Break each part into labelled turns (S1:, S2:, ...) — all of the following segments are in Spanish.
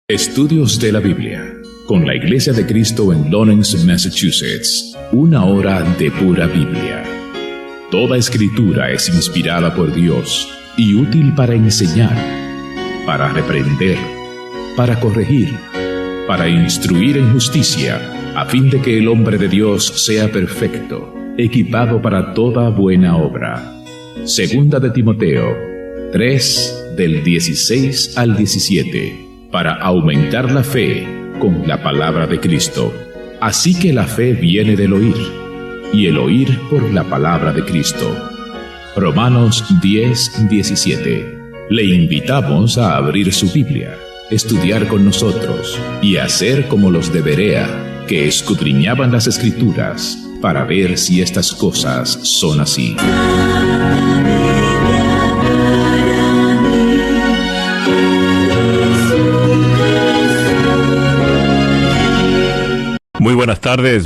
S1: Estudios de la Biblia, con la Iglesia de Cristo en Lawrence, Massachusetts. Una hora de pura Biblia. Toda escritura es inspirada por Dios y útil para enseñar, para reprender, para corregir, para instruir en justicia, a fin de que el hombre de Dios sea perfecto, equipado para toda buena obra. Segunda de Timoteo 3, del 16 al 17. Para aumentar la fe con la palabra de Cristo. Así que la fe viene del oír, y el oír por la palabra de Cristo. Romanos 10, 17. Le invitamos a abrir su Biblia, estudiar con nosotros y hacer como los de Berea, que escudriñaban las Escrituras para ver si estas cosas son así.
S2: Muy buenas tardes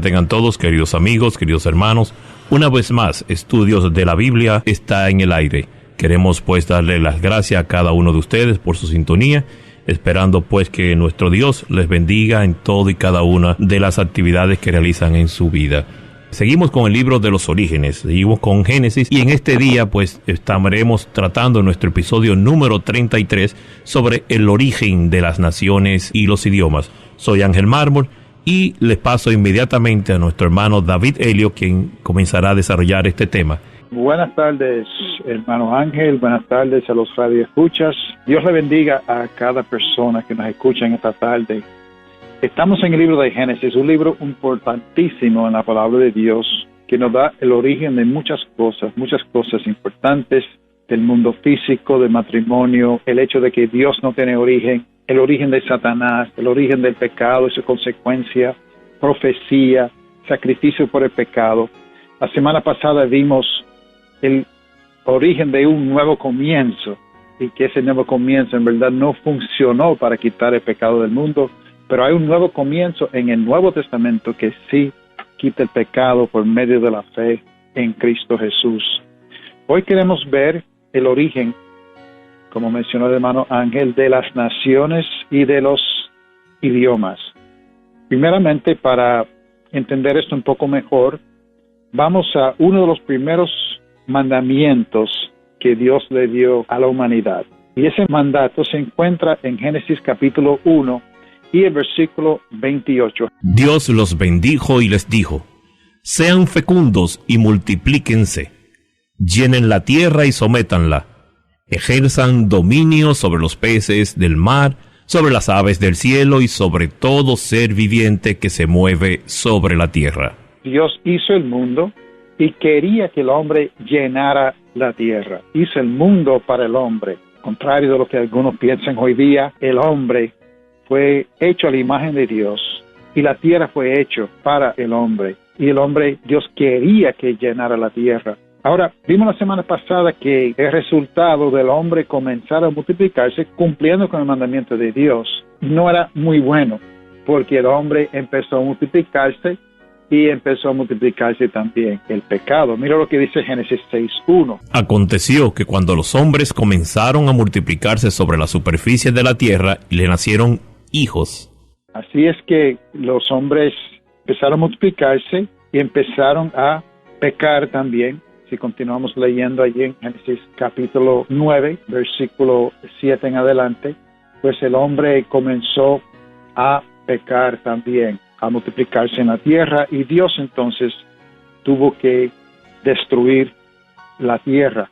S2: tengan todos, queridos amigos, queridos hermanos. Una vez más, Estudios de la Biblia está en el aire. Queremos pues darle las gracias a cada uno de ustedes por su sintonía, esperando pues que nuestro Dios les bendiga en todo y cada una de las actividades que realizan en su vida. Seguimos con el libro de los orígenes, seguimos con Génesis, y en este día pues estaremos tratando en nuestro episodio número 33 sobre el origen de las naciones y los idiomas. Soy Ángel Mármol. Y les paso inmediatamente a nuestro hermano David Helio, quien comenzará a desarrollar este tema.
S3: Buenas tardes, hermano Ángel. Buenas tardes a los radioescuchas. Dios le bendiga a cada persona que nos escucha en esta tarde. Estamos en el libro de Génesis, un libro importantísimo en la palabra de Dios, que nos da el origen de muchas cosas importantes del mundo físico, del matrimonio, el hecho de que Dios no tiene origen, el origen de Satanás, el origen del pecado y su consecuencia, profecía, sacrificio por el pecado. La semana pasada vimos el origen de un nuevo comienzo, y que ese nuevo comienzo en verdad no funcionó para quitar el pecado del mundo, pero hay un nuevo comienzo en el Nuevo Testamento que sí quita el pecado por medio de la fe en Cristo Jesús. Hoy queremos ver el origen, como mencionó el hermano Ángel, de las naciones y de los idiomas. Primeramente, para entender esto un poco mejor, vamos a uno de los primeros mandamientos que Dios le dio a la humanidad. Y ese mandato se encuentra en Génesis capítulo 1 y el versículo 28.
S2: Dios los bendijo y les dijo: sean fecundos y multiplíquense, llenen la tierra y sométanla, ejerzan dominio sobre los peces del mar, sobre las aves del cielo y sobre todo ser viviente que se mueve sobre la tierra.
S3: Dios hizo el mundo y quería que el hombre llenara la tierra. Hizo el mundo para el hombre. Contrario de lo que algunos piensan hoy día, el hombre fue hecho a la imagen de Dios y la tierra fue hecho para el hombre. Y el hombre, Dios quería que llenara la tierra. Ahora, vimos la semana pasada que el resultado del hombre comenzar a multiplicarse, cumpliendo con el mandamiento de Dios, no era muy bueno, porque el hombre empezó a multiplicarse y empezó a multiplicarse también el pecado. Mira lo que dice Génesis 6:1.
S2: Aconteció que cuando los hombres comenzaron a multiplicarse sobre la superficie de la tierra, le nacieron hijos.
S3: Así es que los hombres empezaron a multiplicarse y empezaron a pecar también. Si continuamos leyendo allí en Génesis capítulo 9, versículo 7 en adelante, pues el hombre comenzó a pecar también, a multiplicarse en la tierra, y Dios entonces tuvo que destruir la tierra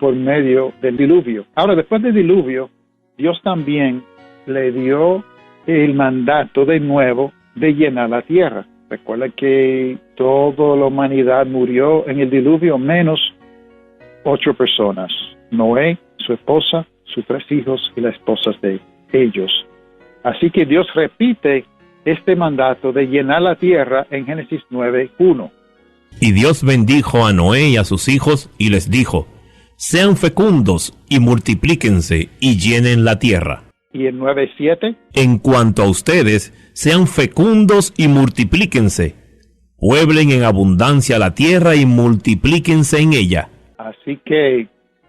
S3: por medio del diluvio. Ahora, después del diluvio, Dios también le dio el mandato de nuevo de llenar la tierra. Recuerda que toda la humanidad murió en el diluvio, menos 8 personas. Noé, su esposa, sus 3 hijos y las esposas de ellos. Así que Dios repite este mandato de llenar la tierra en Génesis 9:1.
S2: Y Dios bendijo a Noé y a sus hijos y les dijo: sean fecundos y multiplíquense y llenen la tierra.
S3: Y en 9:7.
S2: En cuanto a ustedes, sean fecundos y multiplíquense. Pueblen en abundancia la tierra y multiplíquense en ella.
S3: Así que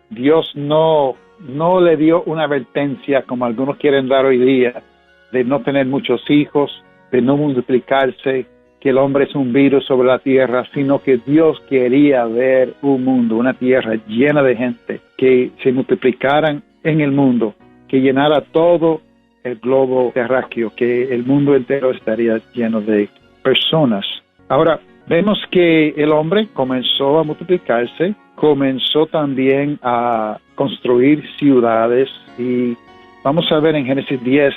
S3: Dios no no le dio una advertencia como algunos quieren dar hoy día, de no tener muchos hijos, de no multiplicarse, que el hombre es un virus sobre la tierra, sino que Dios quería ver un mundo, una tierra llena de gente, que se multiplicaran en el mundo, que llenara todo el globo terráqueo, que el mundo entero estaría lleno de personas. Ahora, vemos que el hombre comenzó a multiplicarse, comenzó también a construir ciudades, y vamos a ver en Génesis 10,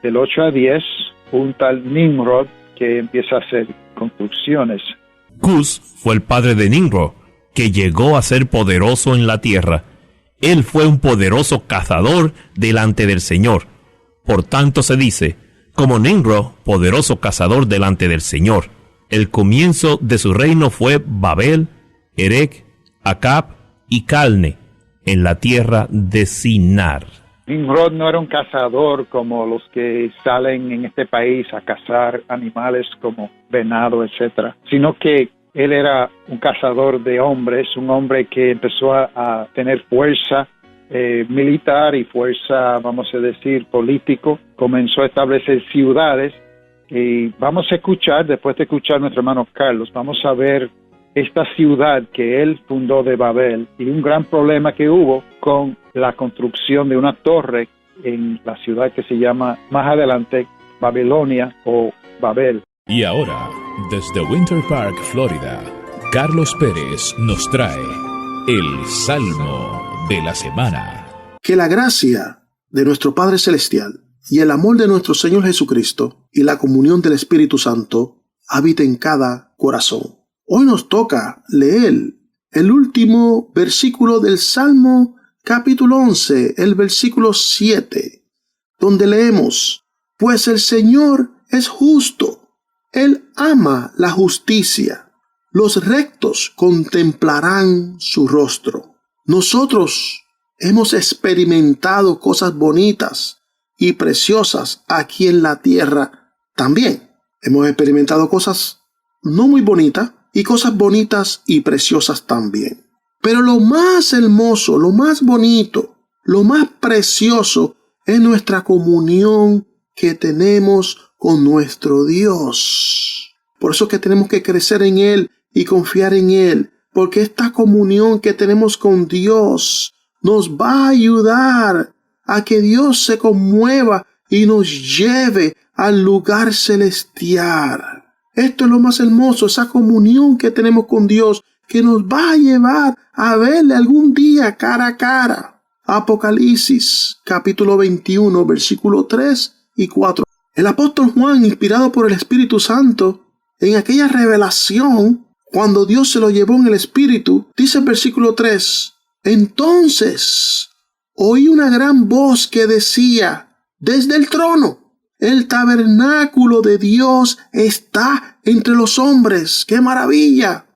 S3: del 8 a 10, un tal Nimrod que empieza a hacer construcciones.
S2: Cus fue el padre de Nimrod, que llegó a ser poderoso en la tierra. Él fue un poderoso cazador delante del Señor. Por tanto se dice, como Nimrod, poderoso cazador delante del Señor. El comienzo de su reino fue Babel, Erech, Acab y Calne, en la tierra de Sinar.
S3: Nimrod no era un cazador como los que salen en este país a cazar animales como venado, etcétera, sino que él era un cazador de hombres, un hombre que empezó a tener fuerza militar y fuerza, vamos a decir, político. Comenzó a establecer ciudades, y vamos a escuchar, después de escuchar a nuestro hermano Carlos, vamos a ver esta ciudad que él fundó de Babel, y un gran problema que hubo con la construcción de una torre en la ciudad que se llama más adelante Babilonia o Babel.
S1: Y ahora, desde Winter Park, Florida, Carlos Pérez nos trae el Salmo de la Semana.
S4: Que la gracia de nuestro Padre Celestial y el amor de nuestro Señor Jesucristo y la comunión del Espíritu Santo habite en cada corazón. Hoy nos toca leer el último versículo del Salmo capítulo 11, el versículo 7, donde leemos: Pues el Señor es justo, Él ama la justicia, los rectos contemplarán su rostro. Nosotros hemos experimentado cosas bonitas y preciosas aquí en la tierra también. Hemos experimentado cosas no muy bonitas y cosas bonitas y preciosas también. Pero lo más hermoso, lo más bonito, lo más precioso es nuestra comunión que tenemos con nuestro Dios. Por eso es que tenemos que crecer en Él y confiar en Él, porque esta comunión que tenemos con Dios nos va a ayudar a que Dios se conmueva y nos lleve al lugar celestial. Esto es lo más hermoso, esa comunión que tenemos con Dios, que nos va a llevar a verle algún día cara a cara. Apocalipsis, capítulo 21, versículo 3 y 4. El apóstol Juan, inspirado por el Espíritu Santo, en aquella revelación, cuando Dios se lo llevó en el Espíritu, dice el versículo 3, entonces oí una gran voz que decía, desde el trono, el tabernáculo de Dios está entre los hombres. ¡Qué maravilla!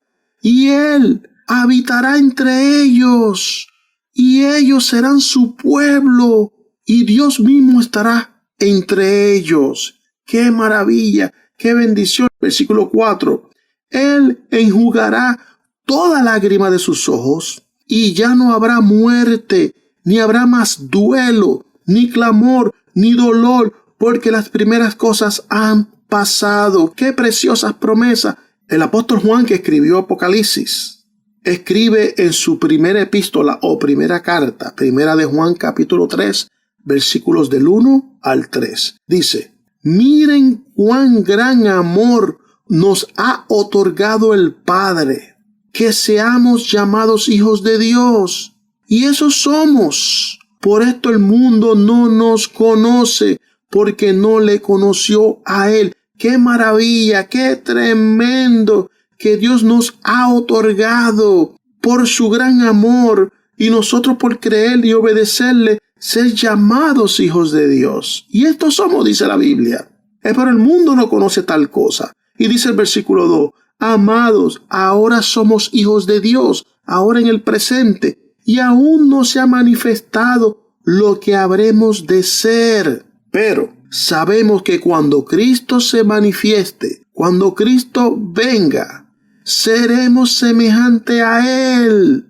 S4: Y Él habitará entre ellos, y ellos serán su pueblo, y Dios mismo estará entre ellos. ¡Qué maravilla! ¡Qué bendición! Versículo 4. Él enjugará toda lágrima de sus ojos, y ya no habrá muerte, ni habrá más duelo, ni clamor, ni dolor, porque las primeras cosas han pasado. ¡Qué preciosas promesas! El apóstol Juan, que escribió Apocalipsis, escribe en su primera epístola o primera carta, primera de Juan capítulo 3, versículos del 1 al 3. Dice, miren cuán gran amor nos ha otorgado el Padre, que seamos llamados hijos de Dios. Y eso somos. Por esto el mundo no nos conoce, porque no le conoció a Él. ¡Qué maravilla! ¡Qué tremendo! Que Dios nos ha otorgado por su gran amor, y nosotros por creer y obedecerle, ser llamados hijos de Dios. Y estos somos, dice la Biblia. Pero el mundo no conoce tal cosa. Y dice el versículo 2, amados, ahora somos hijos de Dios, ahora en el presente, y aún no se ha manifestado lo que habremos de ser. Pero sabemos que cuando Cristo se manifieste, cuando Cristo venga, seremos semejante a Él,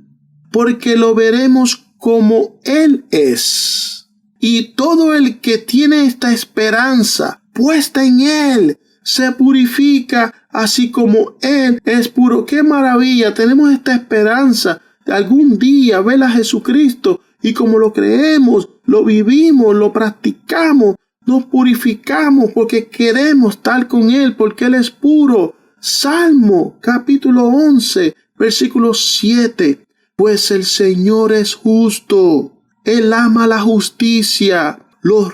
S4: porque lo veremos como Él es. Y todo el que tiene esta esperanza puesta en Él se purifica así como Él es puro. ¡Qué maravilla! Tenemos esta esperanza de algún día ver a Jesucristo, y como lo creemos, lo vivimos, lo practicamos, nos purificamos porque queremos estar con Él, porque Él es puro. Salmo capítulo 11, versículo 7. Pues el Señor es justo, Él ama la justicia. Los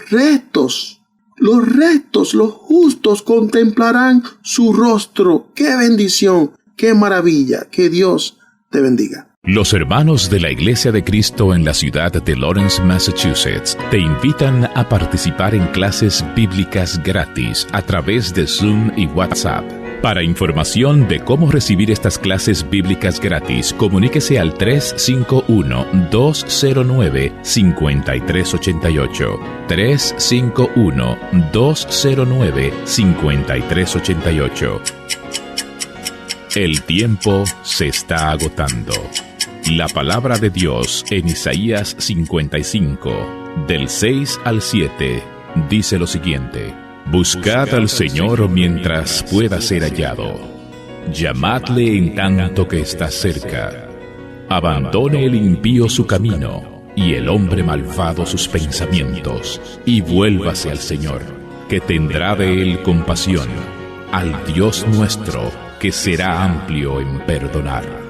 S4: justos contemplarán su rostro. ¡Qué bendición! ¡Qué maravilla! Que Dios te bendiga.
S1: Los hermanos de la Iglesia de Cristo en la ciudad de Lawrence, Massachusetts, te invitan a participar en clases bíblicas gratis a través de Zoom y WhatsApp. Para información de cómo recibir estas clases bíblicas gratis, comuníquese al 351-209-5388. 351-209-5388. El tiempo se está agotando. La palabra de Dios en Isaías 55, del 6 al 7, dice lo siguiente: Buscad al Señor mientras pueda ser hallado. Llamadle en tanto que está cerca. Abandone el impío su camino, y el hombre malvado sus pensamientos, y vuélvase al Señor, que tendrá de él compasión, al Dios nuestro, que será amplio en perdonar.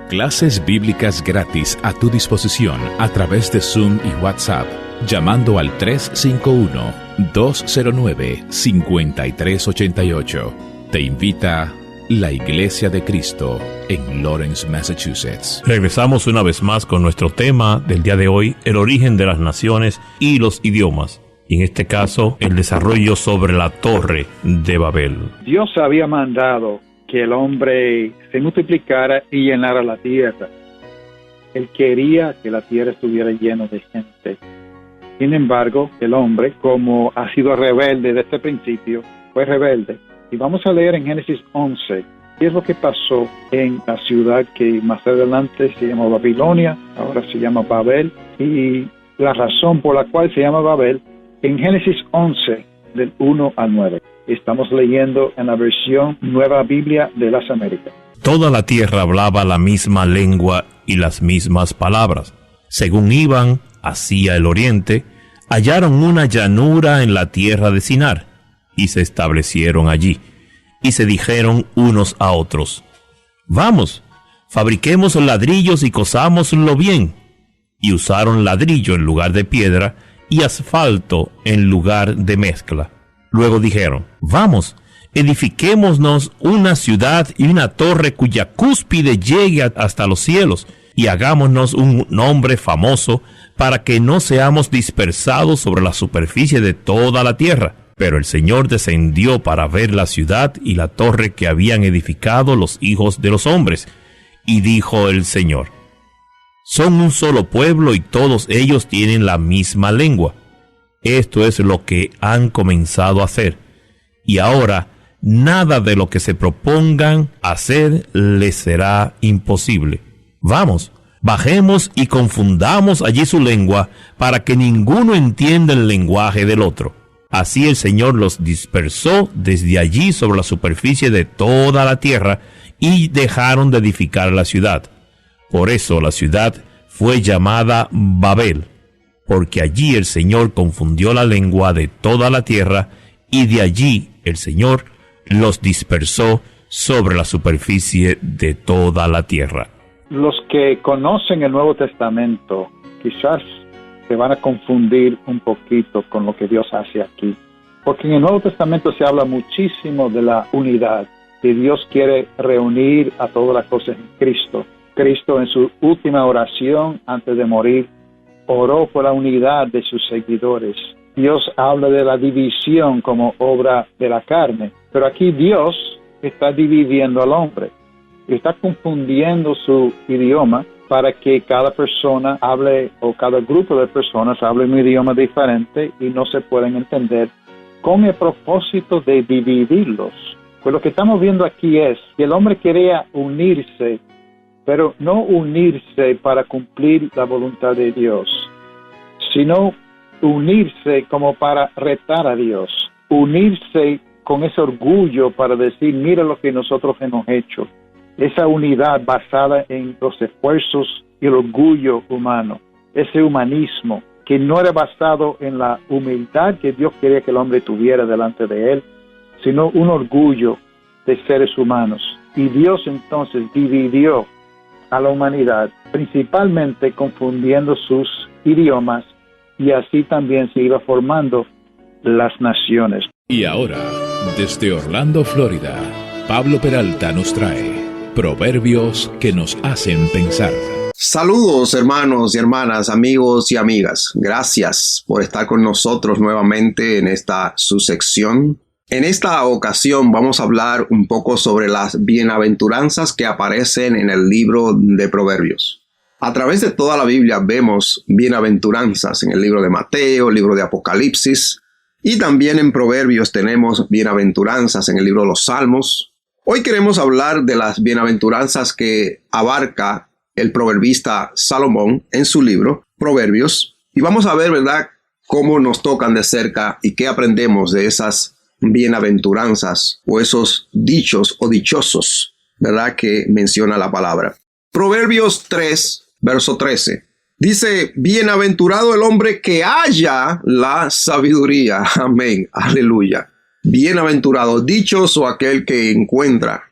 S1: Clases bíblicas gratis a tu disposición a través de Zoom y WhatsApp, llamando al 351-209-5388. Te invita la Iglesia de Cristo en Lawrence, Massachusetts.
S2: Regresamos una vez más con nuestro tema del día de hoy, el origen de las naciones y los idiomas. Y en este caso, el desarrollo sobre la Torre de Babel.
S3: Dios había mandado que el hombre se multiplicara y llenara la tierra. Él quería que la tierra estuviera llena de gente. Sin embargo, el hombre, como ha sido rebelde desde el principio, fue rebelde. Y vamos a leer en Génesis 11 qué es lo que pasó en la ciudad que más adelante se llama Babilonia, ahora se llama Babel, y la razón por la cual se llama Babel, en Génesis 11, del 1 al 9. Estamos leyendo en la versión Nueva Biblia de las Américas.
S2: Toda la tierra hablaba la misma lengua y las mismas palabras. Según iban hacia el oriente, hallaron una llanura en la tierra de Sinar, y se establecieron allí, y se dijeron unos a otros: Vamos, fabriquemos ladrillos y cosámoslo bien. Y usaron ladrillo en lugar de piedra, y asfalto en lugar de mezcla. Luego dijeron: Vamos, edifiquémonos una ciudad y una torre cuya cúspide llegue hasta los cielos, y hagámonos un nombre famoso, para que no seamos dispersados sobre la superficie de toda la tierra. Pero el Señor descendió para ver la ciudad y la torre que habían edificado los hijos de los hombres. Y dijo el Señor: Son un solo pueblo y todos ellos tienen la misma lengua. Esto es lo que han comenzado a hacer. Y ahora nada de lo que se propongan hacer les será imposible. Vamos, bajemos y confundamos allí su lengua, para que ninguno entienda el lenguaje del otro. Así el Señor los dispersó desde allí sobre la superficie de toda la tierra, y dejaron de edificar la ciudad. Por eso la ciudad fue llamada Babel, porque allí el Señor confundió la lengua de toda la tierra, y de allí el Señor los dispersó sobre la superficie de toda la tierra.
S3: Los que conocen el Nuevo Testamento quizás se van a confundir un poquito con lo que Dios hace aquí, porque en el Nuevo Testamento se habla muchísimo de la unidad, que Dios quiere reunir a todas las cosas en Cristo. Cristo en su última oración antes de morir oró por la unidad de sus seguidores. Dios habla de la división como obra de la carne, pero aquí Dios está dividiendo al hombre, está confundiendo su idioma para que cada persona hable, o cada grupo de personas hable un idioma diferente y no se pueden entender, con el propósito de dividirlos. Pues lo que estamos viendo aquí es que el hombre quería unirse pero no unirse para cumplir la voluntad de Dios, sino unirse como para retar a Dios, unirse con ese orgullo para decir, mira lo que nosotros hemos hecho. Esa unidad basada en los esfuerzos y el orgullo humano, ese humanismo que no era basado en la humildad que Dios quería que el hombre tuviera delante de él, sino un orgullo de seres humanos. Y Dios entonces dividió a la humanidad, principalmente confundiendo sus idiomas, y así también se iba formando las naciones.
S1: Y ahora, desde Orlando, Florida, Pablo Peralta nos trae Proverbios que nos hacen pensar.
S5: Saludos, hermanos y hermanas, amigos y amigas. Gracias por estar con nosotros nuevamente en esta su sección. En esta ocasión vamos a hablar un poco sobre las bienaventuranzas que aparecen en el libro de Proverbios. A través de toda la Biblia vemos bienaventuranzas en el libro de Mateo, el libro de Apocalipsis, y también en Proverbios tenemos bienaventuranzas en el libro de los Salmos. Hoy queremos hablar de las bienaventuranzas que abarca el proverbista Salomón en su libro Proverbios, y vamos a ver, ¿verdad?, cómo nos tocan de cerca y qué aprendemos de esas bienaventuranzas o esos dichos o dichosos, ¿verdad?, que menciona la palabra. Proverbios 3, verso 13. Dice, bienaventurado el hombre que halla la sabiduría. Amén. Aleluya. Bienaventurado, dichoso aquel que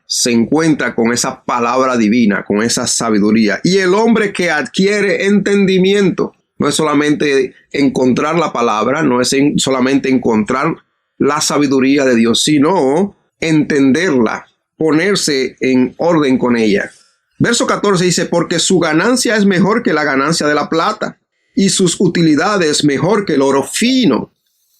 S5: se encuentra con esa palabra divina, con esa sabiduría. Y el hombre que adquiere entendimiento. No es solamente encontrar la palabra, no es solamente encontrar la sabiduría de Dios, sino entenderla, ponerse en orden con ella. Verso 14 dice, porque su ganancia es mejor que la ganancia de la plata, y sus utilidades mejor que el oro fino.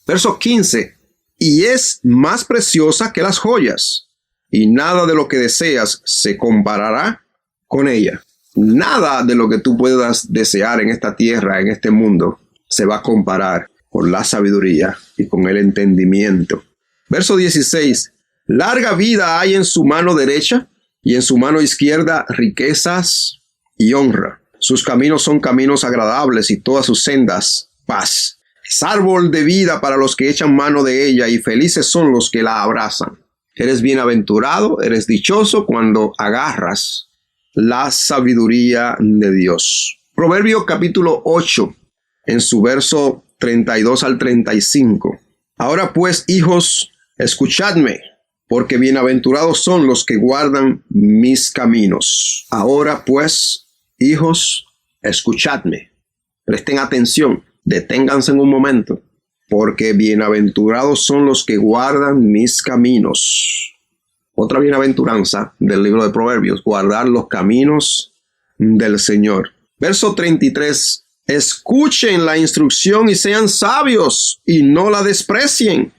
S5: Verso 15, y es más preciosa que las joyas, y nada de lo que deseas se comparará con ella. Nada de lo que tú puedas desear en esta tierra, en este mundo, se va a comparar con la sabiduría y con el entendimiento. Verso 16, larga vida hay en su mano derecha, y en su mano izquierda riquezas y honra. Sus caminos son caminos agradables y todas sus sendas paz. Es árbol de vida para los que echan mano de ella y felices son los que la abrazan. Eres bienaventurado, eres dichoso cuando agarras la sabiduría de Dios. Proverbio capítulo 8, en su verso 32 al 35. Ahora pues, hijos, escuchadme, porque bienaventurados son los que guardan mis caminos. Ahora pues, hijos, escuchadme. Presten atención, deténganse en un momento, porque bienaventurados son los que guardan mis caminos. Otra bienaventuranza del libro de Proverbios, guardar los caminos del Señor. Verso 33, escuchen la instrucción y sean sabios, y no la desprecien.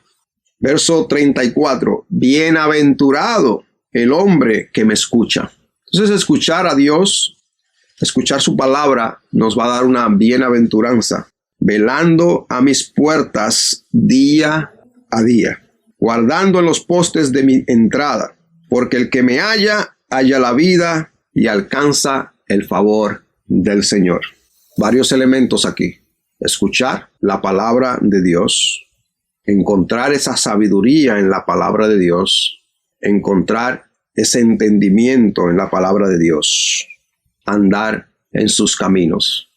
S5: Verso 34, bienaventurado el hombre que me escucha. Entonces, escuchar a Dios, escuchar su palabra, nos va a dar una bienaventuranza. Velando a mis puertas día a día, guardando en los postes de mi entrada, porque el que me halla la vida y alcanza el favor del Señor. Varios elementos aquí. Escuchar la palabra de Dios, encontrar esa sabiduría en la palabra de Dios, encontrar ese entendimiento en la palabra de Dios, andar en sus caminos.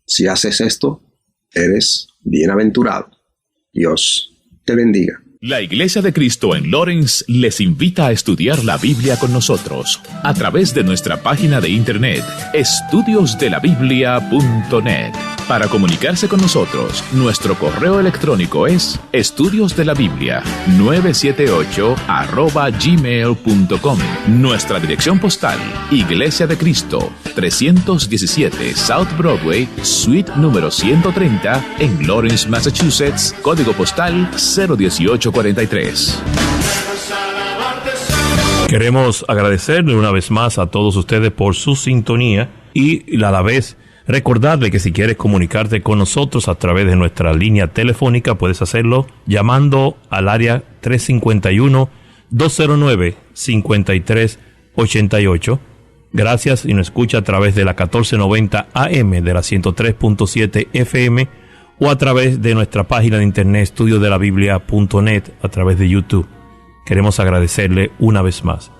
S5: Si haces esto, eres bienaventurado. Dios te bendiga.
S1: La Iglesia de Cristo en Lawrence les invita a estudiar la Biblia con nosotros a través de nuestra página de internet estudiosdelabiblia.net. Para comunicarse con nosotros, nuestro correo electrónico es estudiosdelabiblia978@gmail.com. Nuestra dirección postal, Iglesia de Cristo, 317 South Broadway, suite número 130, en Lawrence, Massachusetts, código postal 01843.
S2: Queremos agradecerle una vez más a todos ustedes por su sintonía y a la vez recordarle que si quieres comunicarte con nosotros a través de nuestra línea telefónica, puedes hacerlo llamando al área 351-209-5388. Gracias y nos escucha a través de la 1490 AM de la 103.7 FM o a través de nuestra página de internet estudiodelabiblia.net a través de YouTube. Queremos agradecerle una vez más.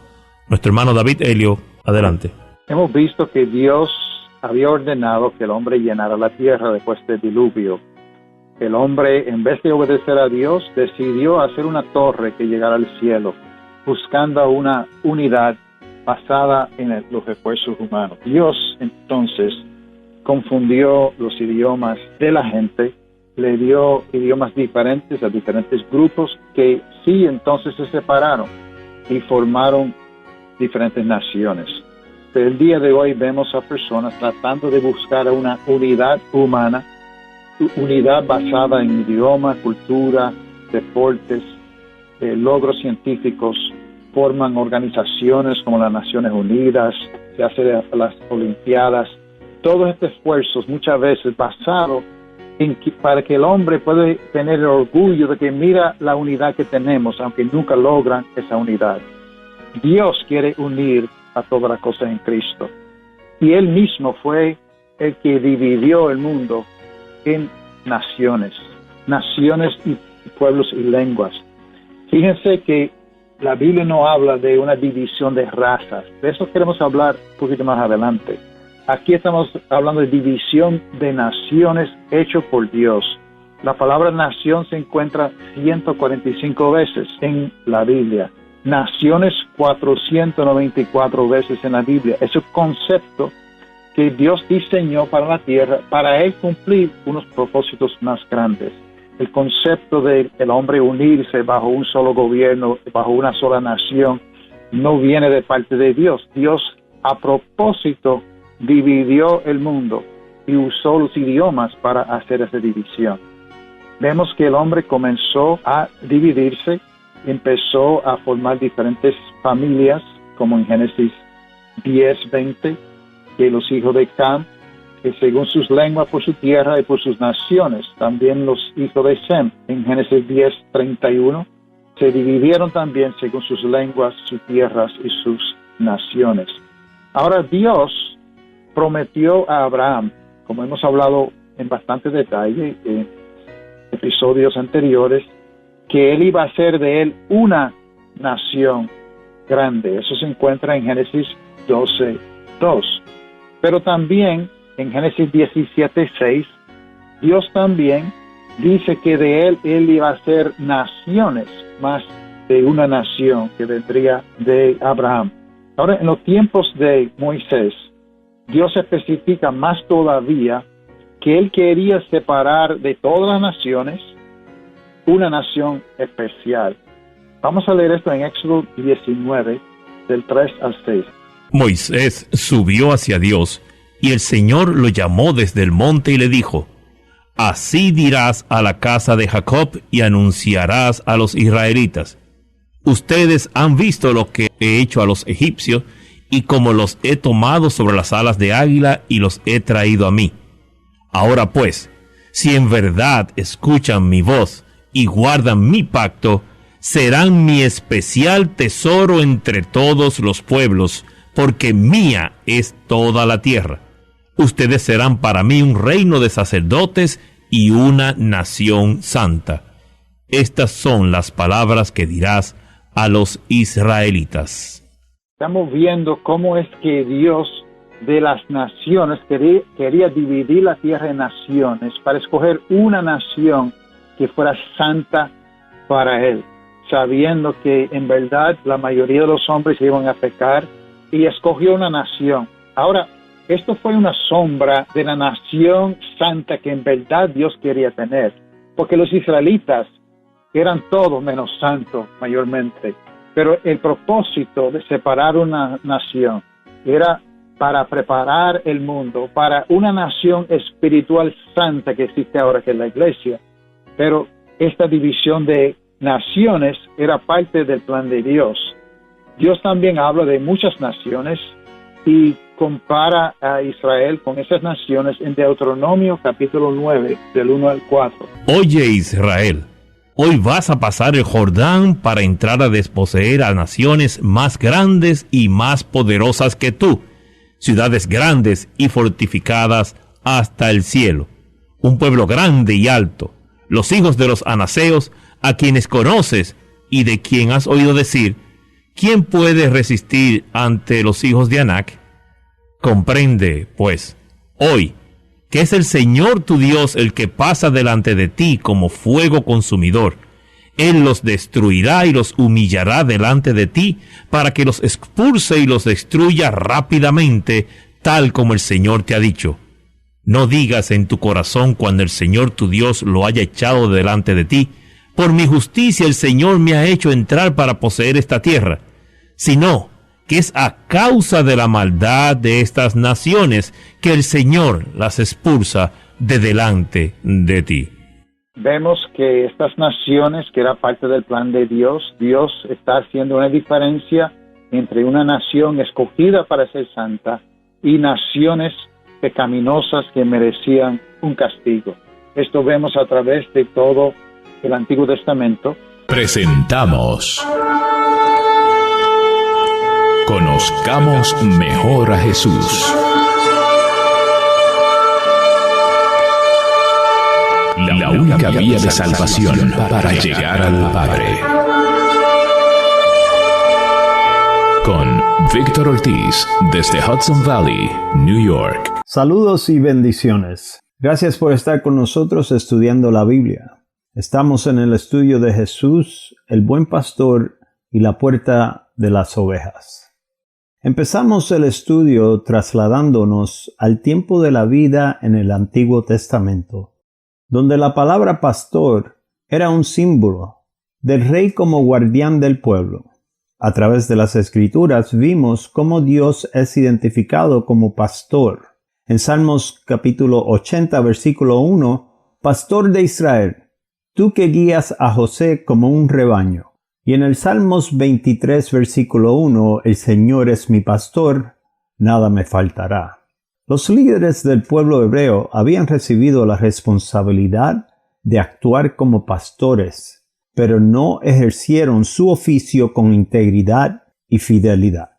S2: Nuestro hermano David Helio, adelante.
S3: Hemos visto que Dios había ordenado que el hombre llenara la tierra después del diluvio. El hombre, en vez de obedecer a Dios, decidió hacer una torre que llegara al cielo, buscando una unidad basada en los esfuerzos humanos. Dios, entonces, confundió los idiomas de la gente, le dio idiomas diferentes a diferentes grupos que sí, entonces se separaron y formaron diferentes naciones. Pero el día de hoy vemos a personas tratando de buscar una unidad humana, unidad basada en idioma, cultura, deportes, logros científicos. Forman organizaciones como las Naciones Unidas, se hacen las Olimpiadas. Todos estos esfuerzos muchas veces basados en para que el hombre pueda tener el orgullo de que mira la unidad que tenemos, aunque nunca logran esa unidad. Dios quiere unir a todas las cosas en Cristo. Y Él mismo fue el que dividió el mundo en naciones y pueblos y lenguas. Fíjense que la Biblia no habla de una división de razas. De eso queremos hablar un poquito más adelante. Aquí estamos hablando de división de naciones hecho por Dios. La palabra nación se encuentra 145 veces en la Biblia. Naciones 494 veces en la Biblia. Es un concepto que Dios diseñó para la tierra, para Él cumplir unos propósitos más grandes. El concepto de el hombre unirse bajo un solo gobierno, bajo una sola nación, no viene de parte de Dios. Dios, a propósito, dividió el mundo y usó los idiomas para hacer esa división. Vemos que el hombre comenzó a dividirse, empezó a formar diferentes familias, como en Génesis 10:20, que los hijos de Cam, que según sus lenguas por su tierra y por sus naciones, también los hijos de Sem, en Génesis 10:31, se dividieron también según sus lenguas, sus tierras y sus naciones. Ahora Dios prometió a Abraham, como hemos hablado en bastante detalle en episodios anteriores, que Él iba a hacer de él una nación grande. Eso se encuentra en Génesis 12:2. Pero también en Génesis 17:6, Dios también dice que de él iba a ser naciones, más de una nación que vendría de Abraham. Ahora, en los tiempos de Moisés, Dios especifica más todavía que Él quería separar de todas las naciones una nación especial. Vamos a leer esto en Éxodo 19, del 3 al 6.
S2: Moisés subió hacia Dios, y el Señor lo llamó desde el monte y le dijo: Así dirás a la casa de Jacob y anunciarás a los israelitas: Ustedes han visto lo que he hecho a los egipcios, y cómo los he tomado sobre las alas de águila y los he traído a mí. Ahora pues, si en verdad escuchan mi voz y guardan mi pacto, serán mi especial tesoro entre todos los pueblos, porque mía es toda la tierra. Ustedes serán para mí un reino de sacerdotes y una nación santa. Estas son las palabras que dirás a los israelitas.
S3: Estamos viendo cómo es que Dios de las naciones quería dividir la tierra en naciones para escoger una nación que fuera santa para Él, sabiendo que en verdad la mayoría de los hombres iban a pecar, y escogió una nación. Ahora, esto fue una sombra de la nación santa que en verdad Dios quería tener, porque los israelitas eran todos menos santos mayormente, pero el propósito de separar una nación era para preparar el mundo para una nación espiritual santa que existe ahora, que es la iglesia. Pero esta división de naciones era parte del plan de Dios. Dios también habla de muchas naciones y compara a Israel con esas naciones en Deuteronomio capítulo 9, del 1 al 4.
S2: Oye Israel, hoy vas a pasar el Jordán para entrar a desposeer a naciones más grandes y más poderosas que tú, ciudades grandes y fortificadas hasta el cielo, un pueblo grande y alto, los hijos de los anaseos, a quienes conoces y de quien has oído decir, ¿quién puede resistir ante los hijos de Anac? Comprende, pues, hoy, que es el Señor tu Dios el que pasa delante de ti como fuego consumidor. Él los destruirá y los humillará delante de ti, para que los expulse y los destruya rápidamente, tal como el Señor te ha dicho. No digas en tu corazón cuando el Señor tu Dios lo haya echado delante de ti, por mi justicia el Señor me ha hecho entrar para poseer esta tierra, sino que es a causa de la maldad de estas naciones que el Señor las expulsa de delante de ti.
S3: Vemos que estas naciones, que era parte del plan de Dios, Dios está haciendo una diferencia entre una nación escogida para ser santa y naciones pecaminosas que merecían un castigo. Esto vemos a través de todo el Antiguo Testamento.
S1: Presentamos Conozcamos mejor a Jesús. La única vía de salvación para llegar al Padre. Con Víctor Ortiz, desde Hudson Valley, New York.
S6: Saludos y bendiciones. Gracias por estar con nosotros estudiando la Biblia. Estamos en el estudio de Jesús, el buen pastor y la puerta de las ovejas. Empezamos el estudio trasladándonos al tiempo de la vida en el Antiguo Testamento, donde la palabra pastor era un símbolo del rey como guardián del pueblo. A través de las Escrituras vimos cómo Dios es identificado como pastor. En Salmos capítulo 80, versículo 1, Pastor de Israel, tú que guías a José como un rebaño. Y en el Salmos 23, versículo 1, el Señor es mi pastor, nada me faltará. Los líderes del pueblo hebreo habían recibido la responsabilidad de actuar como pastores, pero no ejercieron su oficio con integridad y fidelidad.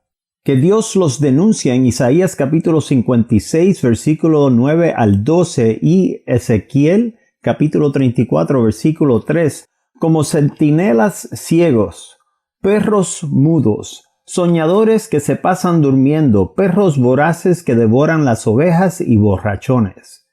S6: Que Dios los denuncia en Isaías capítulo 56, versículo 9 al 12 y Ezequiel capítulo 34, versículo 3, como centinelas ciegos, perros mudos, soñadores que se pasan durmiendo, perros voraces que devoran las ovejas y borrachones,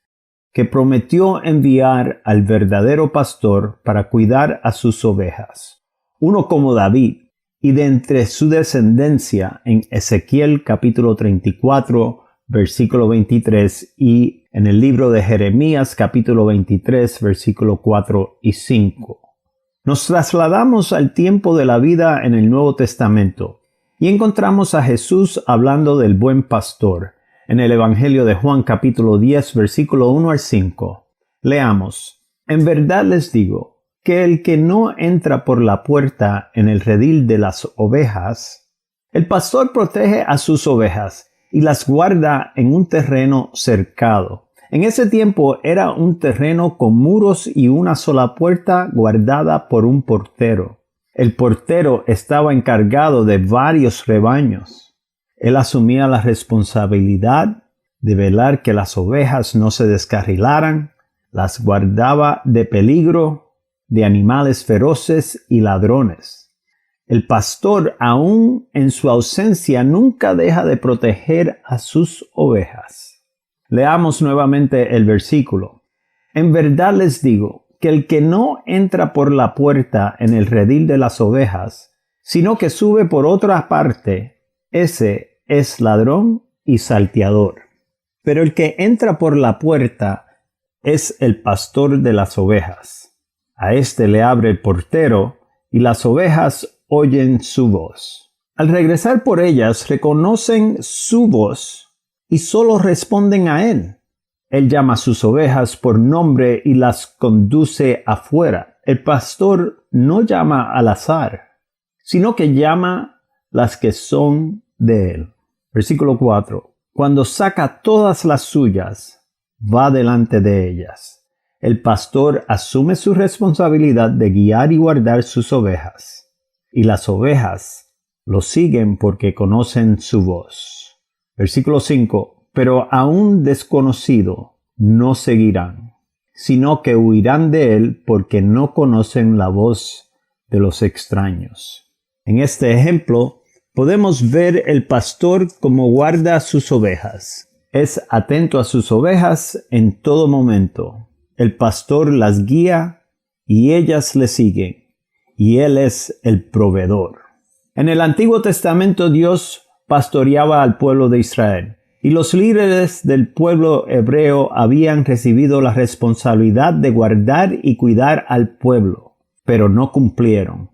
S6: que prometió enviar al verdadero pastor para cuidar a sus ovejas, uno como David, y de entre su descendencia en Ezequiel capítulo 34, versículo 23, y en el libro de Jeremías capítulo 23, versículo 4 y 5. Nos trasladamos al tiempo de la vida en el Nuevo Testamento y encontramos a Jesús hablando del buen pastor en el Evangelio de Juan capítulo 10 versículo 1 al 5. Leamos: En verdad les digo que el que no entra por la puerta en el redil de las ovejas, el pastor protege a sus ovejas y las guarda en un terreno cercado. En ese tiempo era un terreno con muros y una sola puerta guardada por un portero. El portero estaba encargado de varios rebaños. Él asumía la responsabilidad de velar que las ovejas no se descarrilaran, las guardaba de peligro, de animales feroces y ladrones. El pastor, aun en su ausencia, nunca deja de proteger a sus ovejas. Leamos nuevamente el versículo. En verdad les digo que el que no entra por la puerta en el redil de las ovejas, sino que sube por otra parte, ese es ladrón y salteador. Pero el que entra por la puerta es el pastor de las ovejas. A éste le abre el portero y las ovejas oyen su voz. Al regresar por ellas reconocen su voz y solo responden a él. Él llama a sus ovejas por nombre y las conduce afuera. El pastor no llama al azar, sino que llama las que son de él. Versículo 4. Cuando saca todas las suyas, va delante de ellas. El pastor asume su responsabilidad de guiar y guardar sus ovejas, y las ovejas lo siguen porque conocen su voz. Versículo 5. Pero a un desconocido no seguirán, sino que huirán de él porque no conocen la voz de los extraños. En este ejemplo, podemos ver el pastor como guarda sus ovejas. Es atento a sus ovejas en todo momento. El pastor las guía y ellas le siguen, y él es el proveedor. En el Antiguo Testamento Dios pastoreaba al pueblo de Israel, y los líderes del pueblo hebreo habían recibido la responsabilidad de guardar y cuidar al pueblo, pero no cumplieron.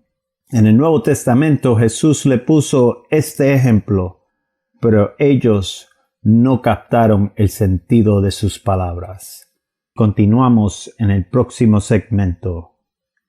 S6: En el Nuevo Testamento Jesús le puso este ejemplo, pero ellos no captaron el sentido de sus palabras. Continuamos en el próximo segmento.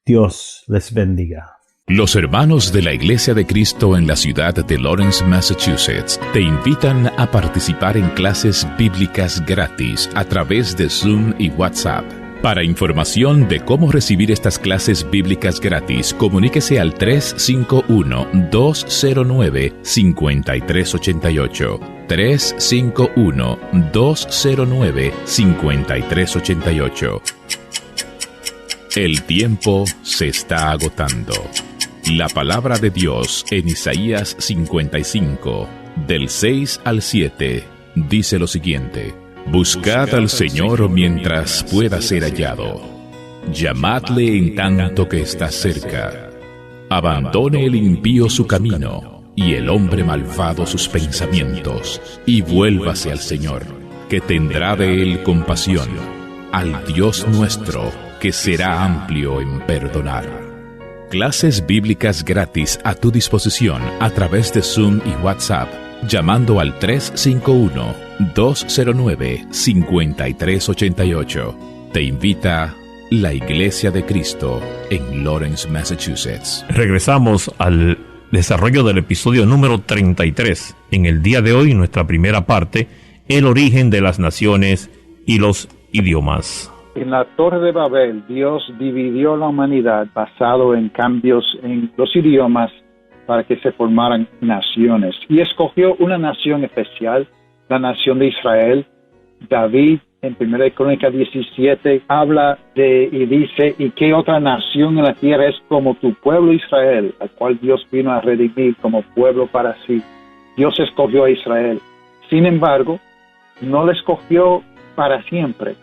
S6: Dios les bendiga.
S1: Los hermanos de la Iglesia de Cristo en la ciudad de Lawrence, Massachusetts, te invitan a participar en clases bíblicas gratis a través de Zoom y WhatsApp. Para información de cómo recibir estas clases bíblicas gratis, comuníquese al 351-209-5388. 351-209-5388. El tiempo se está agotando. La palabra de Dios en Isaías 55, del 6 al 7, dice lo siguiente: Buscad al Señor mientras pueda ser hallado. Llamadle en tanto que está cerca. Abandone el impío su camino, y el hombre malvado sus pensamientos, y vuélvase al Señor, que tendrá de él compasión, al Dios nuestro, que será amplio en perdonar. Clases bíblicas gratis a tu disposición a través de Zoom y WhatsApp, llamando al 351-209-5388. Te invita la Iglesia de Cristo en Lawrence, Massachusetts.
S2: Regresamos al desarrollo del episodio número 33. En el día de hoy, nuestra primera parte, el origen de las naciones y los idiomas.
S3: En la Torre de Babel, Dios dividió la humanidad basado en cambios en los idiomas para que se formaran naciones. Y escogió una nación especial, la nación de Israel. David, en 1 Crónicas 17, habla y dice, ¿y qué otra nación en la tierra es como tu pueblo Israel, al cual Dios vino a redimir como pueblo para sí? Dios escogió a Israel. Sin embargo, no le escogió para siempre,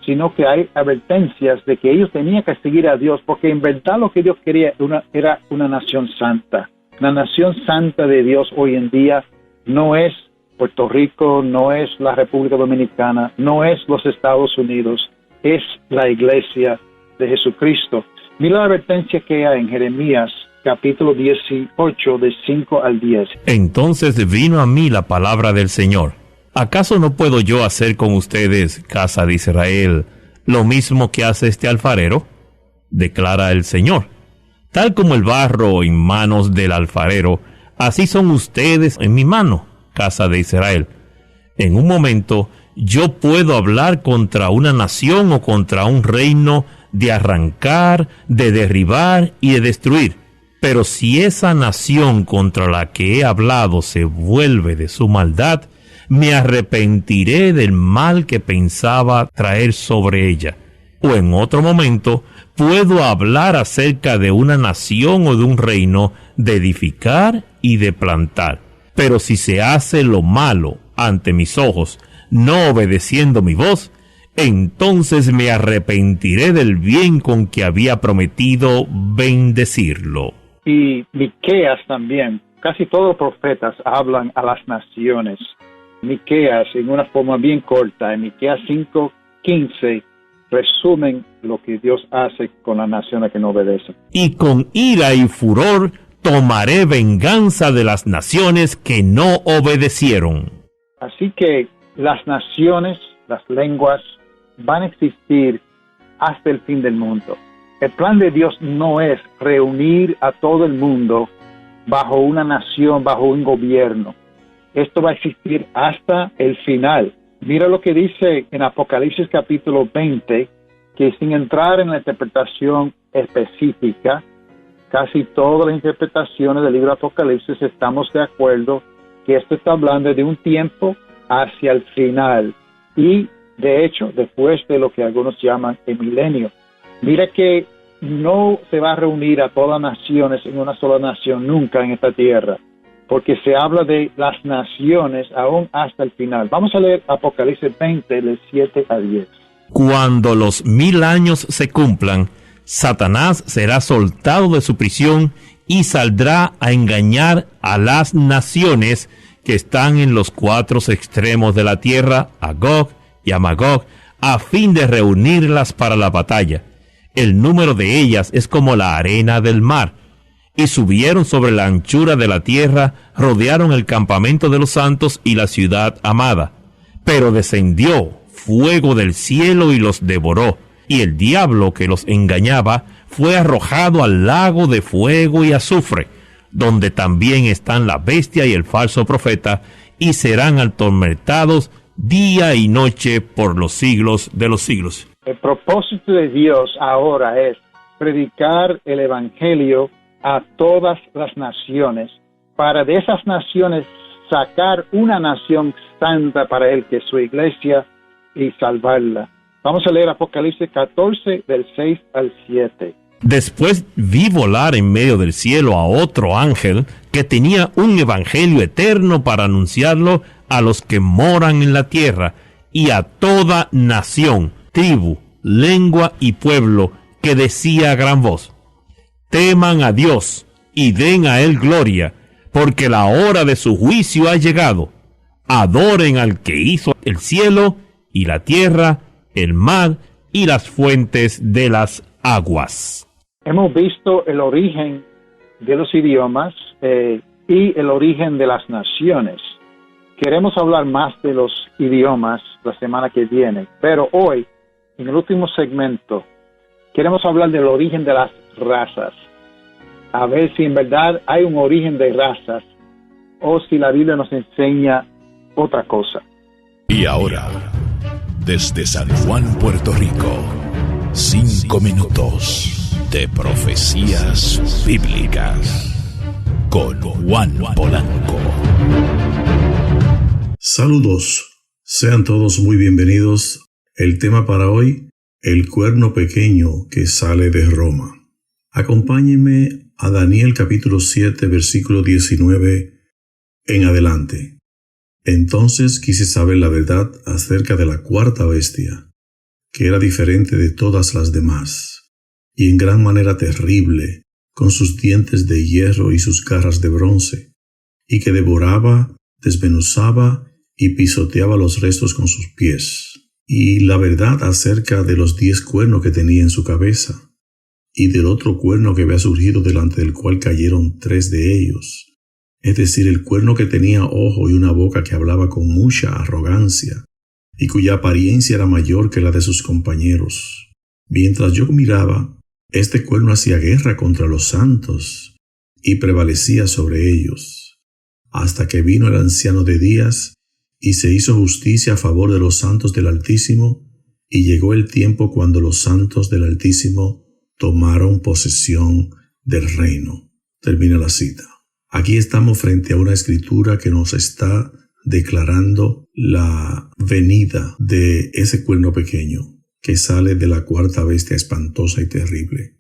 S3: sino que hay advertencias de que ellos tenían que seguir a Dios, porque en verdad lo que Dios quería era una nación santa. La nación santa de Dios hoy en día no es Puerto Rico, no es la República Dominicana, no es los Estados Unidos, es la Iglesia de Jesucristo. Mira la advertencia que hay en Jeremías capítulo 18, de 5 al 10.
S2: Entonces vino a mí la palabra del Señor. ¿Acaso no puedo yo hacer con ustedes, casa de Israel, lo mismo que hace este alfarero? Declara el Señor. Tal como el barro en manos del alfarero, así son ustedes en mi mano, casa de Israel. En un momento yo puedo hablar contra una nación o contra un reino, de arrancar, de derribar y de destruir. Pero si esa nación contra la que he hablado se vuelve de su maldad, me arrepentiré del mal que pensaba traer sobre ella. O en otro momento, puedo hablar acerca de una nación o de un reino, de edificar y de plantar. Pero si se hace lo malo ante mis ojos, no obedeciendo mi voz, entonces me arrepentiré del bien con que había prometido bendecirlo.
S3: Y Miqueas también. Casi todos los profetas hablan a las naciones. Miqueas, en una forma bien corta, en Miqueas 5:15, resumen lo que Dios hace con las naciones que no obedecen.
S2: Y con ira y furor tomaré venganza de las naciones que no obedecieron.
S3: Así que las naciones, las lenguas, van a existir hasta el fin del mundo. El plan de Dios no es reunir a todo el mundo bajo una nación, bajo un gobierno. Esto va a existir hasta el final. Mira lo que dice en Apocalipsis capítulo 20, que sin entrar en la interpretación específica, casi todas las interpretaciones del libro de Apocalipsis estamos de acuerdo que esto está hablando de un tiempo hacia el final y, de hecho, después de lo que algunos llaman el milenio. Mira que no se va a reunir a todas las naciones en una sola nación nunca en esta tierra, porque se habla de las naciones aún hasta el final. Vamos a leer Apocalipsis 20, del 7 a 10.
S2: Cuando los 1000 años se cumplan, Satanás será soltado de su prisión y saldrá a engañar a las naciones que están en los 4 extremos de la tierra, a Gog y a Magog, a fin de reunirlas para la batalla. El número de ellas es como la arena del mar. Y subieron sobre la anchura de la tierra, rodearon el campamento de los santos y la ciudad amada. Pero descendió fuego del cielo y los devoró, y el diablo que los engañaba fue arrojado al lago de fuego y azufre, donde también están la bestia y el falso profeta, y serán atormentados día y noche por los siglos de los siglos.
S3: El propósito de Dios ahora es predicar el evangelio a todas las naciones, para de esas naciones sacar una nación santa para él, que es su iglesia, y salvarla. Vamos a leer Apocalipsis 14, del 6 al 7.
S2: Después vi volar en medio del cielo a otro ángel que tenía un evangelio eterno para anunciarlo a los que moran en la tierra y a toda nación, tribu, lengua y pueblo, que decía a gran voz: teman a Dios y den a Él gloria, porque la hora de su juicio ha llegado. Adoren al que hizo el cielo y la tierra, el mar y las fuentes de las aguas.
S3: Hemos visto el origen de los idiomas y el origen de las naciones. Queremos hablar más de los idiomas la semana que viene, pero hoy, en el último segmento, queremos hablar del origen de las razas. A ver si en verdad hay un origen de razas o si la Biblia nos enseña otra cosa.
S1: Y ahora, desde San Juan, Puerto Rico, 5 minutos de profecías bíblicas con Juan Polanco.
S7: Saludos, sean todos muy bienvenidos. El tema para hoy: el cuerno pequeño que sale de Roma. Acompáñenme a Daniel capítulo 7, versículo 19 en adelante. Entonces quise saber la verdad acerca de la cuarta bestia, que era diferente de todas las demás, y en gran manera terrible, con sus dientes de hierro y sus garras de bronce, y que devoraba, desmenuzaba y pisoteaba los restos con sus pies. Y la verdad acerca de los 10 cuernos que tenía en su cabeza, y del otro cuerno que había surgido delante del cual cayeron 3 de ellos, es decir, el cuerno que tenía ojo y una boca que hablaba con mucha arrogancia, y cuya apariencia era mayor que la de sus compañeros. Mientras yo miraba, este cuerno hacía guerra contra los santos, y prevalecía sobre ellos, hasta que vino el anciano de días, y se hizo justicia a favor de los santos del Altísimo, y llegó el tiempo cuando los santos del Altísimo tomaron posesión del reino. Termina la cita. Aquí estamos frente a una escritura que nos está declarando la venida de ese cuerno pequeño que sale de la cuarta bestia espantosa y terrible,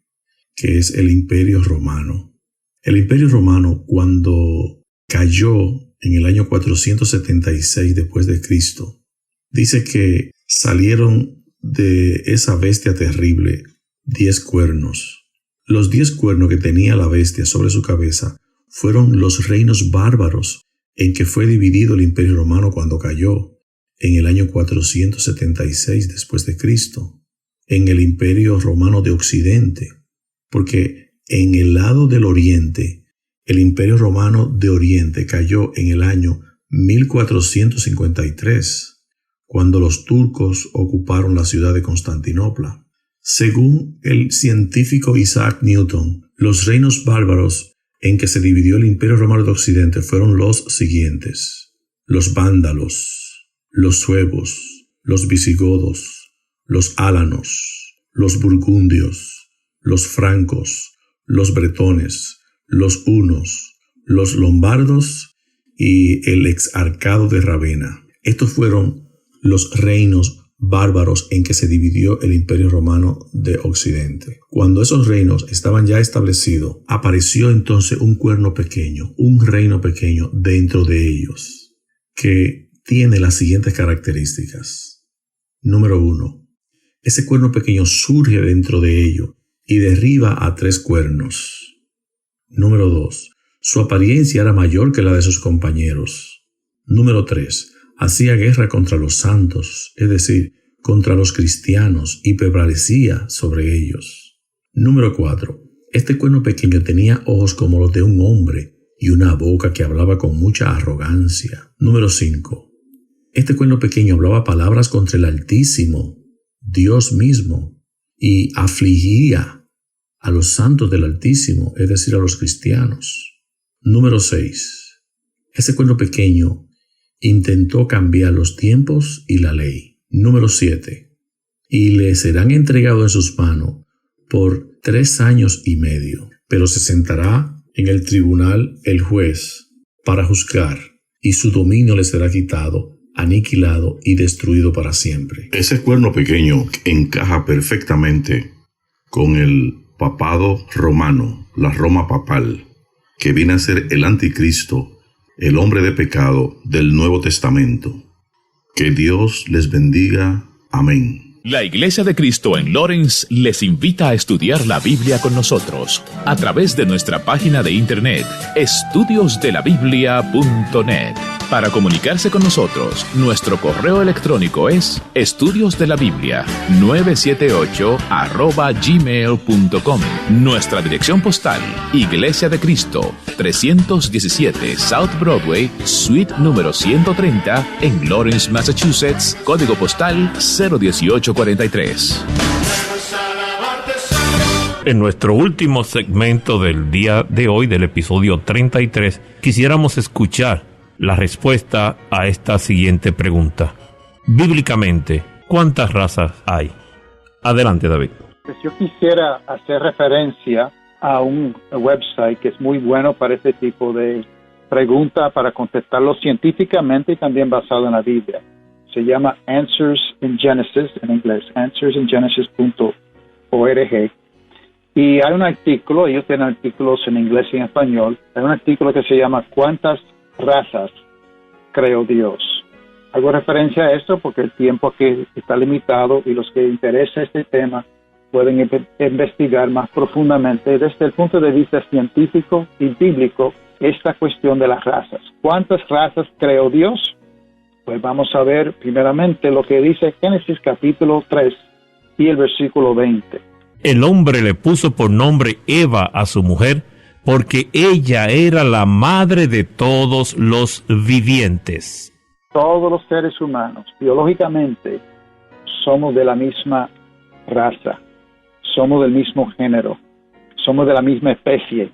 S7: que es el Imperio Romano. El Imperio Romano, cuando cayó en el año 476 después de Cristo, dice que salieron de esa bestia terrible 10 cuernos. Los 10 cuernos que tenía la bestia sobre su cabeza fueron los reinos bárbaros en que fue dividido el Imperio Romano cuando cayó en el año 476 después de Cristo, en el Imperio Romano de Occidente, porque en el lado del Oriente, el Imperio Romano de Oriente cayó en el año 1453, cuando los turcos ocuparon la ciudad de Constantinopla. Según el científico Isaac Newton, los reinos bárbaros en que se dividió el Imperio Romano de Occidente fueron los siguientes: los vándalos, los suevos, los visigodos, los álanos, los burgundios, los francos, los bretones, los hunos, los lombardos y el exarcado de Ravenna. Estos fueron los reinos bárbaros en que se dividió el Imperio Romano de Occidente. Cuando esos reinos estaban ya establecidos, apareció entonces un cuerno pequeño, un reino pequeño dentro de ellos, que tiene las siguientes características. Número 1. Ese cuerno pequeño surge dentro de ello y derriba a 3 cuernos. Número 2. Su apariencia era mayor que la de sus compañeros. Número 3. Hacía guerra contra los santos, es decir, contra los cristianos, y prevalecía sobre ellos. Número 4. Este cuerno pequeño tenía ojos como los de un hombre y una boca que hablaba con mucha arrogancia. Número 5. Este cuerno pequeño hablaba palabras contra el Altísimo, Dios mismo, y afligía a los santos del Altísimo, es decir, a los cristianos. Número 6. Ese cuerno pequeño intentó cambiar los tiempos y la ley. Número 7. Y le serán entregados en sus manos por 3 años y medio, pero se sentará en el tribunal el juez para juzgar, y su dominio le será quitado, aniquilado y destruido para siempre.
S8: Ese cuerno pequeño encaja perfectamente con el papado romano, la Roma papal, que viene a ser el anticristo, el hombre de pecado del Nuevo Testamento. Que Dios les bendiga. Amén.
S1: La Iglesia de Cristo en Lawrence les invita a estudiar la Biblia con nosotros a través de nuestra página de internet estudiosdelabiblia.net. Para comunicarse con nosotros, nuestro correo electrónico es estudiosdelabiblia978@gmail.com. Nuestra dirección postal, Iglesia de Cristo, 317 South Broadway, suite número 130, en Lawrence, Massachusetts, código postal 01843.
S2: En nuestro último segmento del día de hoy, del episodio 33, quisiéramos escuchar la respuesta a esta siguiente pregunta. Bíblicamente, ¿cuántas razas hay? Adelante, David.
S3: Pues yo quisiera hacer referencia a un website que es muy bueno para este tipo de pregunta, para contestarlo científicamente y también basado en la Biblia. Se llama Answers in Genesis, en inglés, answersingenesis.org. Y hay un artículo, ellos tienen artículos en inglés y en español, hay un artículo que se llama ¿Cuántas razas creó Dios? Hago referencia a esto porque el tiempo aquí está limitado y los que interesa este tema pueden investigar más profundamente desde el punto de vista científico y bíblico esta cuestión de las razas. ¿Cuántas razas creó Dios? Pues vamos a ver primeramente lo que dice Génesis capítulo 3 y el versículo 20.
S2: El hombre le puso por nombre Eva a su mujer, porque ella era la madre de todos los vivientes.
S3: Todos los seres humanos, biológicamente, somos de la misma raza, somos del mismo género, somos de la misma especie.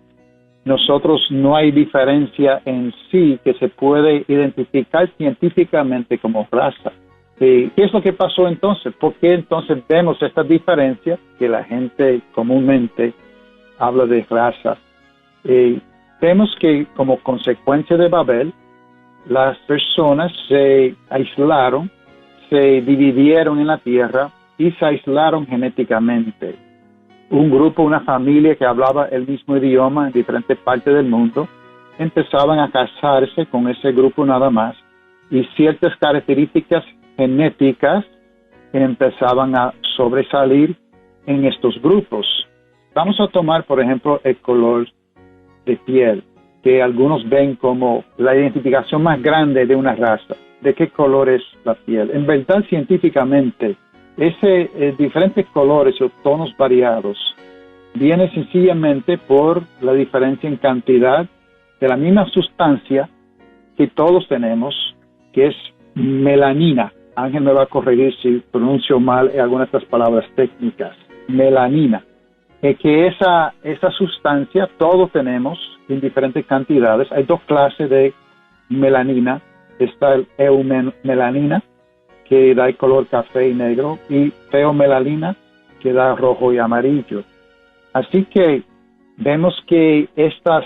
S3: Nosotros no hay diferencia en sí que se puede identificar científicamente como raza. ¿Qué es lo que pasó entonces? ¿Por qué entonces vemos esta diferencia que la gente comúnmente habla de raza? Vemos que como consecuencia de Babel, las personas se aislaron, se dividieron en la tierra y se aislaron genéticamente. Un grupo, una familia que hablaba el mismo idioma en diferentes partes del mundo, empezaban a casarse con ese grupo nada más, y ciertas características genéticas empezaban a sobresalir en estos grupos. Vamos a tomar, por ejemplo, el color de piel, que algunos ven como la identificación más grande de una raza. ¿De qué color es la piel? En verdad, científicamente, diferentes colores o tonos variados viene sencillamente por la diferencia en cantidad de la misma sustancia que todos tenemos, que es melanina. Ángel me va a corregir si pronuncio mal algunas de estas palabras técnicas. Melanina. Que esa sustancia todos tenemos en diferentes cantidades. Hay 2 clases de melanina. Está el eumelanina, que da el color café y negro, y feomelanina, que da rojo y amarillo. Así que vemos que esta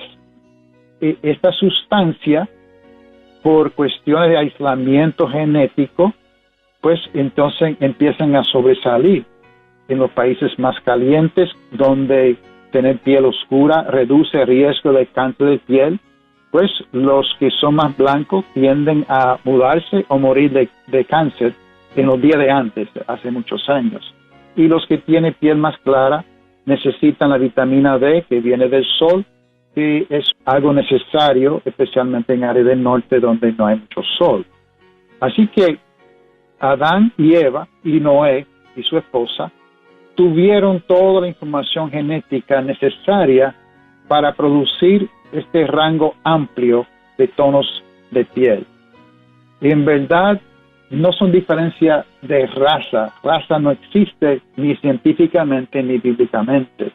S3: sustancia por cuestiones de aislamiento genético, pues entonces empiezan a sobresalir. En los países más calientes, donde tener piel oscura reduce el riesgo de cáncer de piel, pues los que son más blancos tienden a mudarse o morir de cáncer en los días de antes, hace muchos años. Y los que tienen piel más clara necesitan la vitamina D que viene del sol, que es algo necesario, especialmente en áreas del norte donde no hay mucho sol. Así que Adán y Eva y Noé y su esposa tuvieron toda la información genética necesaria para producir este rango amplio de tonos de piel. Y en verdad no son diferencias de raza. Raza no existe ni científicamente ni bíblicamente.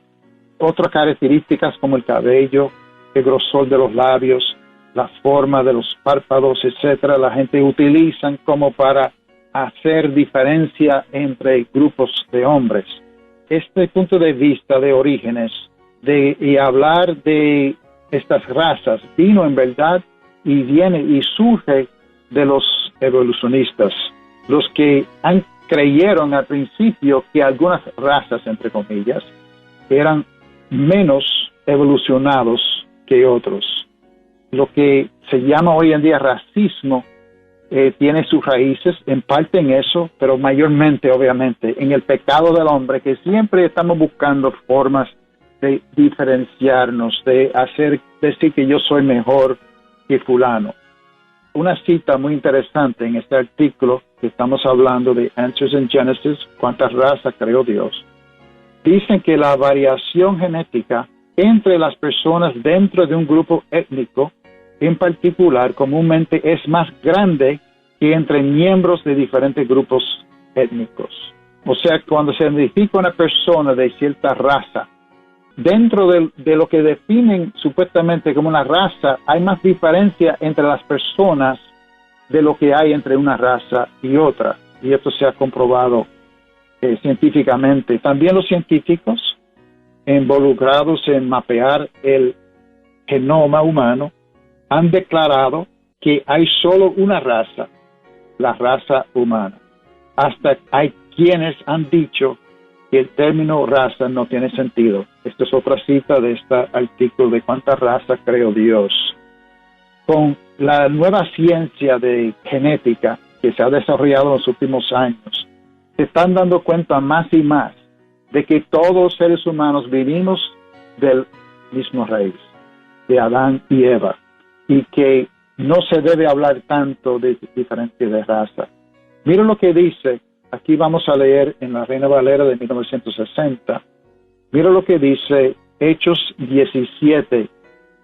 S3: Otras características como el cabello, el grosor de los labios, la forma de los párpados, etcétera, la gente utilizan como para hacer diferencia entre grupos de hombres. Este punto de vista de orígenes y hablar de estas razas vino en verdad y viene y surge de los evolucionistas, los que creyeron al principio que algunas razas, entre comillas, eran menos evolucionados que otros. Lo que se llama hoy en día racismo tiene sus raíces en parte en eso, pero mayormente, obviamente, en el pecado del hombre, que siempre estamos buscando formas de diferenciarnos, de decir que yo soy mejor que fulano. Una cita muy interesante en este artículo que estamos hablando de Answers in Genesis, ¿cuántas razas creó Dios? Dicen que la variación genética entre las personas dentro de un grupo étnico en particular comúnmente es más grande que entre miembros de diferentes grupos étnicos. O sea, cuando se identifica una persona de cierta raza, dentro de lo que definen supuestamente como una raza, hay más diferencia entre las personas de lo que hay entre una raza y otra. Y esto se ha comprobado científicamente. También los científicos involucrados en mapear el genoma humano han declarado que hay solo una raza, la raza humana. Hasta hay quienes han dicho que el término raza no tiene sentido. Esta es otra cita de este artículo de cuántas razas creó Dios. Con la nueva ciencia de genética que se ha desarrollado en los últimos años, se están dando cuenta más y más de que todos los seres humanos vinimos del mismo raíz, de Adán y Eva, y que no se debe hablar tanto de diferencia de raza. Mira lo que dice, aquí vamos a leer en la Reina Valera de 1960, mira lo que dice Hechos 17,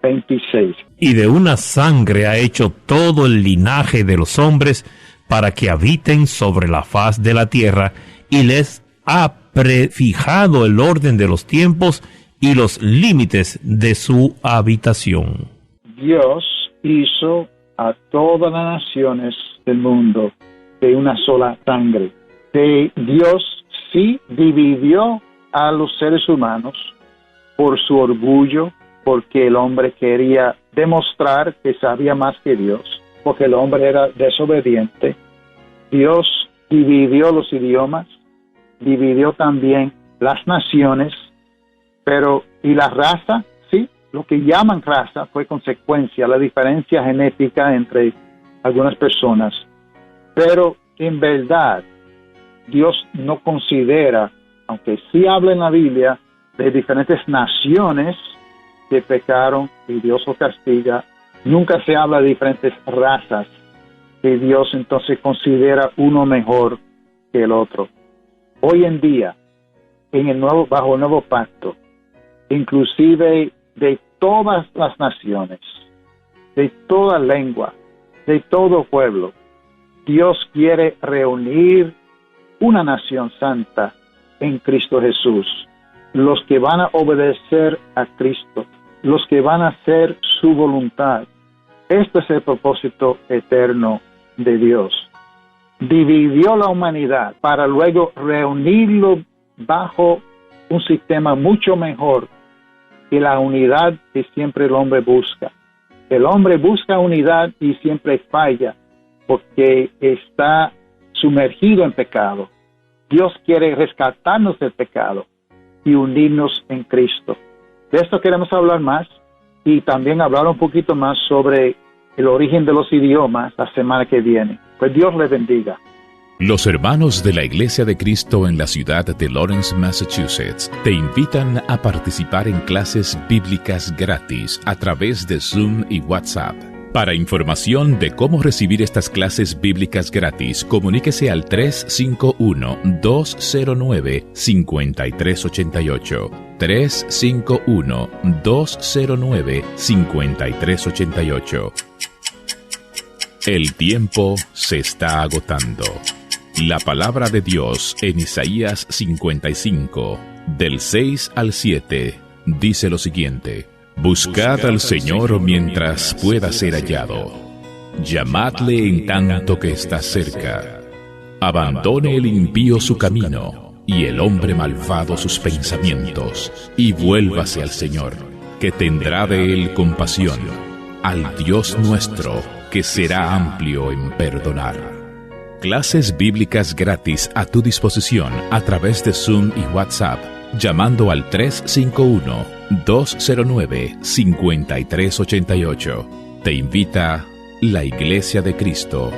S3: 26.
S2: Y de una sangre ha hecho todo el linaje de los hombres para que habiten sobre la faz de la tierra, y les ha prefijado el orden de los tiempos y los límites de su habitación.
S3: Dios hizo a todas las naciones del mundo de una sola sangre. Dios sí dividió a los seres humanos por su orgullo, porque el hombre quería demostrar que sabía más que Dios, porque el hombre era desobediente. Dios dividió los idiomas, dividió también las naciones, y la raza, sí, lo que llaman raza fue consecuencia, la diferencia genética entre algunas personas. Pero en verdad, Dios no considera, aunque sí habla en la Biblia de diferentes naciones que pecaron y Dios los castiga, nunca se habla de diferentes razas que Dios entonces considera uno mejor que el otro. Hoy en día, bajo el nuevo pacto, inclusive de todas las naciones, de toda lengua, de todo pueblo, Dios quiere reunir una nación santa en Cristo Jesús. Los que van a obedecer a Cristo, los que van a hacer su voluntad. Este es el propósito eterno de Dios. Dividió la humanidad para luego reunirlo bajo un sistema mucho mejor que la unidad que siempre el hombre busca. El hombre busca unidad y siempre falla porque está sumergido en pecado. Dios quiere rescatarnos del pecado y unirnos en Cristo. De esto queremos hablar más y también hablar un poquito más sobre el origen de los idiomas la semana que viene. Pues Dios les bendiga.
S1: Los hermanos de la Iglesia de Cristo en la ciudad de Lawrence, Massachusetts, te invitan a participar en clases bíblicas gratis a través de Zoom y WhatsApp. Para información de cómo recibir estas clases bíblicas gratis, comuníquese al 351-209-5388. 351-209-5388. El tiempo se está agotando. La palabra de Dios en Isaías 55, del 6 al 7, dice lo siguiente: Buscad al Señor mientras pueda ser hallado. Llamadle en tanto que está cerca. Abandone el impío su camino, y el hombre malvado sus pensamientos, y vuélvase al Señor, que tendrá de él compasión, al Dios nuestro, que será amplio en perdonar. Clases bíblicas gratis a tu disposición a través de Zoom y WhatsApp, llamando al 351-209-5388. Te invita la Iglesia de Cristo